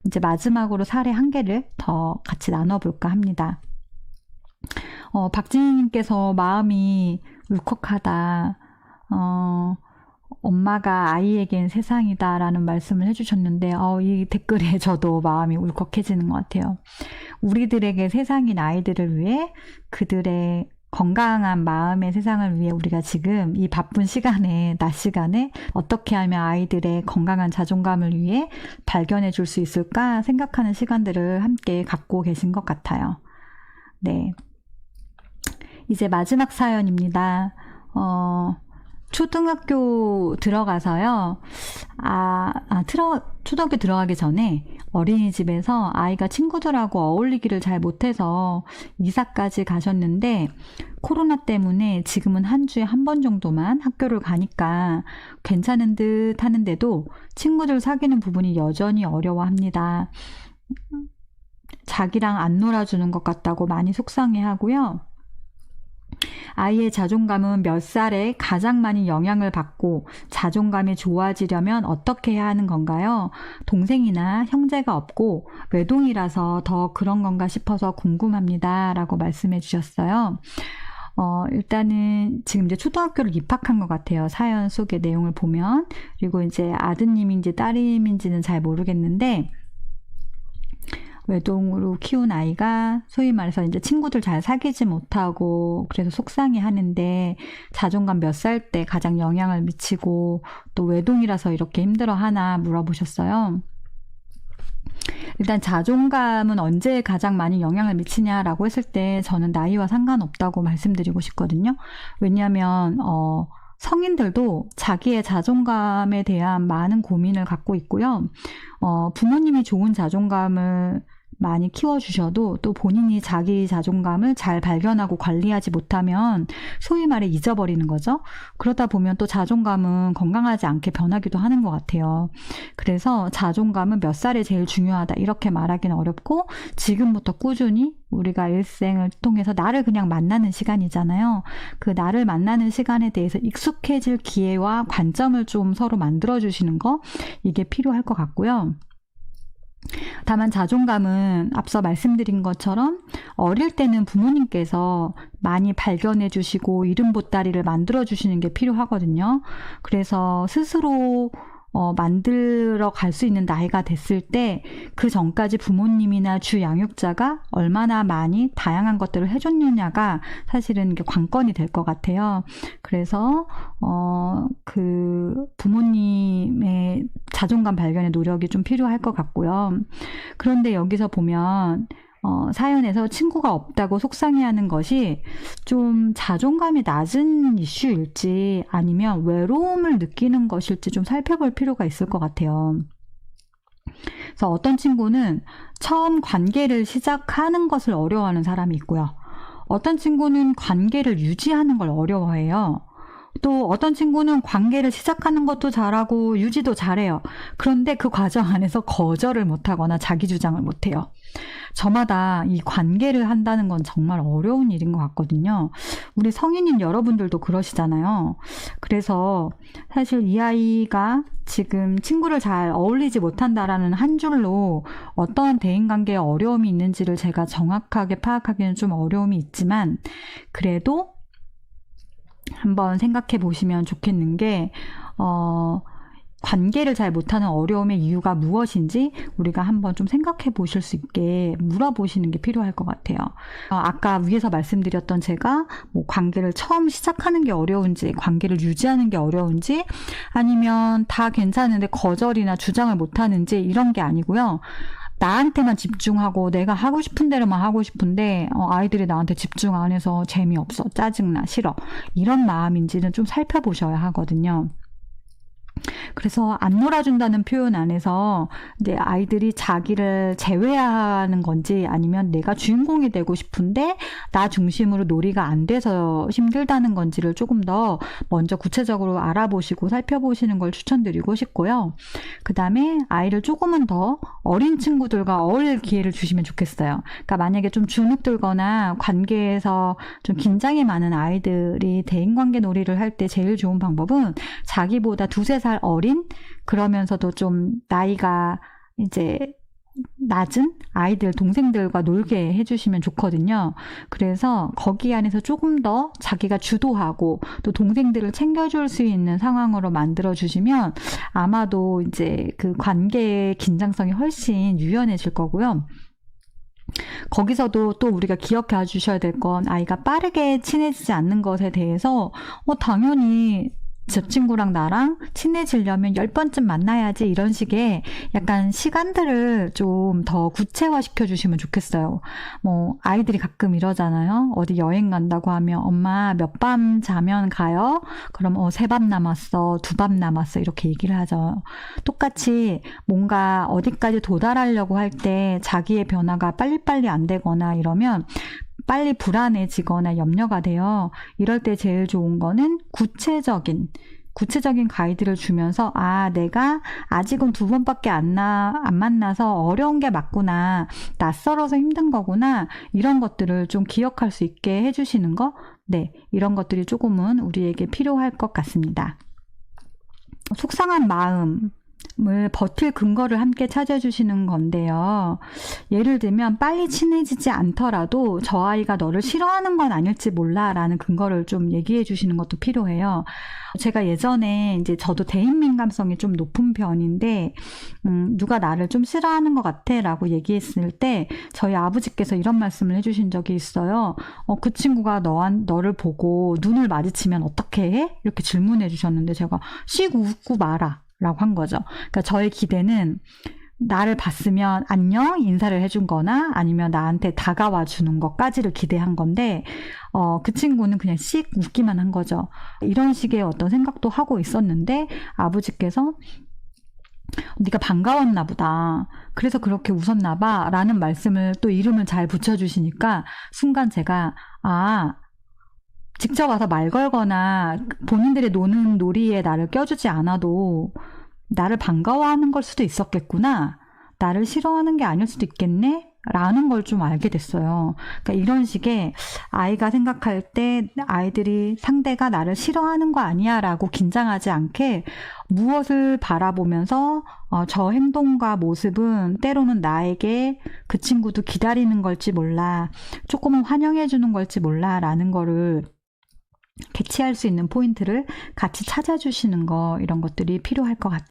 이제 마지막으로 사례 한 개를 더 같이 나눠볼까 합니다. 박진희님께서 마음이 울컥하다. 엄마가 아이에겐 세상이다 라는 말씀을 해주셨는데 이 댓글에 저도 마음이 울컥해지는 것 같아요. 우리들에게 세상인 아이들을 위해 그들의 건강한 마음의 세상을 위해 우리가 지금 이 바쁜 시간에, 낮 시간에 어떻게 하면 아이들의 건강한 자존감을 위해 발견해 줄 수 있을까 생각하는 시간들을 함께 갖고 계신 것 같아요. 네. 이제 마지막 사연입니다. 초등학교 들어가서요. 초등학교 들어가기 전에 어린이집에서 아이가 친구들하고 어울리기를 잘 못해서 이사까지 가셨는데 코로나 때문에 지금은 한 주에 한 번 정도만 학교를 가니까 괜찮은 듯 하는데도 친구들 사귀는 부분이 여전히 어려워합니다. 자기랑 안 놀아주는 것 같다고 많이 속상해하고요. 아이의 자존감은 몇 살에 가장 많이 영향을 받고 자존감이 좋아지려면 어떻게 해야 하는 건가요? 동생이나 형제가 없고 외동이라서 더 그런 건가 싶어서 궁금합니다. 라고 말씀해 주셨어요. 일단은 지금 이제 초등학교를 입학한 것 같아요. 사연 속의 내용을 보면. 그리고 이제 아드님인지 딸님인지는 잘 모르겠는데 외동으로 키운 아이가 소위 말해서 이제 친구들 잘 사귀지 못하고 그래서 속상해 하는데 자존감 몇 살 때 가장 영향을 미치고 또 외동이라서 이렇게 힘들어 하나 물어보셨어요. 일단 자존감은 언제 가장 많이 영향을 미치냐라고 했을 때 저는 나이와 상관없다고 말씀드리고 싶거든요. 왜냐하면 성인들도 자기의 자존감에 대한 많은 고민을 갖고 있고요. 부모님이 좋은 자존감을 많이 키워주셔도 또 본인이 자기 자존감을 잘 발견하고 관리하지 못하면 소위 말해 잊어버리는 거죠. 그러다 보면 또 자존감은 건강하지 않게 변하기도 하는 것 같아요. 그래서 자존감은 몇 살에 제일 중요하다 이렇게 말하기는 어렵고 지금부터 꾸준히 우리가 일생을 통해서 나를 그냥 만나는 시간이잖아요. 그 나를 만나는 시간에 대해서 익숙해질 기회와 관점을 좀 서로 만들어주시는 거 이게 필요할 것 같고요. 다만 자존감은 앞서 말씀드린 것처럼 어릴 때는 부모님께서 많이 발견해 주시고 이름 보따리를 만들어 주시는 게 필요하거든요. 그래서 스스로 만들어 갈 수 있는 나이가 됐을 때 그 전까지 부모님이나 주 양육자가 얼마나 많이 다양한 것들을 해줬느냐가 사실은 이게 관건이 될 것 같아요. 그래서 그 부모님의 자존감 발견의 노력이 좀 필요할 것 같고요. 그런데 여기서 보면 사연에서 친구가 없다고 속상해하는 것이 좀 자존감이 낮은 이슈일지 아니면 외로움을 느끼는 것일지 좀 살펴볼 필요가 있을 것 같아요. 그래서 어떤 친구는 처음 관계를 시작하는 것을 어려워하는 사람이 있고요. 어떤 친구는 관계를 유지하는 걸 어려워해요. 또 어떤 친구는 관계를 시작하는 것도 잘하고 유지도 잘해요. 그런데 그 과정 안에서 거절을 못하거나 자기 주장을 못해요. 저마다 이 관계를 한다는 건 정말 어려운 일인 것 같거든요. 우리 성인인 여러분들도 그러시잖아요. 그래서 사실 이 아이가 지금 친구를 잘 어울리지 못한다라는 한 줄로 어떠한 대인관계에 어려움이 있는지를 제가 정확하게 파악하기는 좀 어려움이 있지만 그래도 한번 생각해 보시면 좋겠는 게 관계를 잘 못하는 어려움의 이유가 무엇인지 우리가 한번 좀 생각해 보실 수 있게 물어보시는 게 필요할 것 같아요. 아까 위에서 말씀드렸던 제가 뭐 관계를 처음 시작하는 게 어려운지 관계를 유지하는 게 어려운지 아니면 다 괜찮은데 거절이나 주장을 못하는지 이런 게 아니고요. 나한테만 집중하고 내가 하고 싶은 대로만 하고 싶은데 아이들이 나한테 집중 안 해서 재미없어, 짜증나, 싫어 이런 마음인지는 좀 살펴보셔야 하거든요. 그래서 안 놀아준다는 표현 안에서 이제 아이들이 자기를 제외하는 건지 아니면 내가 주인공이 되고 싶은데 나 중심으로 놀이가 안 돼서 힘들다는 건지를 조금 더 먼저 구체적으로 알아보시고 살펴보시는 걸 추천드리고 싶고요. 그 다음에 아이를 조금은 더 어린 친구들과 어울릴 기회를 주시면 좋겠어요. 그러니까 만약에 좀 주눅들거나 관계에서 좀 긴장이 많은 아이들이 대인관계 놀이를 할 때 제일 좋은 방법은 자기보다 2-3살 어린 그러면서도 좀 나이가 이제 낮은 아이들, 동생들과 놀게 해주시면 좋거든요. 그래서 거기 안에서 조금 더 자기가 주도하고 또 동생들을 챙겨줄 수 있는 상황으로 만들어주시면 아마도 이제 그 관계의 긴장성이 훨씬 유연해질 거고요. 거기서도 또 우리가 기억해 주셔야 될 건 아이가 빠르게 친해지지 않는 것에 대해서 당연히 저 친구랑 나랑 친해지려면 10번쯤 만나야지 이런 식의 약간 시간들을 좀 더 구체화시켜 주시면 좋겠어요. 뭐 아이들이 가끔 이러잖아요. 어디 여행 간다고 하면 엄마 몇 밤 자면 가요? 그럼 3밤 남았어, 2밤 남았어 이렇게 얘기를 하죠. 똑같이 뭔가 어디까지 도달하려고 할 때 자기의 변화가 빨리빨리 안 되거나 이러면 빨리 불안해지거나 염려가 돼요. 이럴 때 제일 좋은 거는 구체적인 가이드를 주면서 내가 아직은 2번밖에 안 만나서 어려운 게 맞구나. 낯설어서 힘든 거구나. 이런 것들을 좀 기억할 수 있게 해주시는 거. 네, 이런 것들이 조금은 우리에게 필요할 것 같습니다. 속상한 마음을 버틸 근거를 함께 찾아주시는 건데요. 예를 들면 빨리 친해지지 않더라도 저 아이가 너를 싫어하는 건 아닐지 몰라 라는 근거를 좀 얘기해 주시는 것도 필요해요. 제가 예전에 이제 저도 대인 민감성이 좀 높은 편인데 누가 나를 좀 싫어하는 것 같아 라고 얘기했을 때 저희 아버지께서 이런 말씀을 해주신 적이 있어요. 그 친구가 너를 보고 눈을 마주치면 어떻게 해? 이렇게 질문해 주셨는데 제가 씩 웃고 말아 라고 한 거죠. 그러니까 저의 기대는 나를 봤으면 안녕 인사를 해준 거나 아니면 나한테 다가와 주는 것까지를 기대한 건데 그 친구는 그냥 씩 웃기만 한 거죠. 이런 식의 어떤 생각도 하고 있었는데 아버지께서 네가 반가웠나 보다. 그래서 그렇게 웃었나 봐 라는 말씀을 또 이름을 잘 붙여주시니까 순간 제가 직접 와서 말 걸거나 본인들이 노는 놀이에 나를 껴주지 않아도 나를 반가워하는 걸 수도 있었겠구나. 나를 싫어하는 게 아닐 수도 있겠네? 라는 걸 좀 알게 됐어요. 그러니까 이런 식의 아이가 생각할 때 아이들이 상대가 나를 싫어하는 거 아니야 라고 긴장하지 않게 무엇을 바라보면서 저 행동과 모습은 때로는 나에게 그 친구도 기다리는 걸지 몰라. 조금은 환영해 주는 걸지 몰라 라는 거를 캐치할 수 있는 포인트를 같이 찾아주시는 거 이런 것들이 필요할 것 같아요.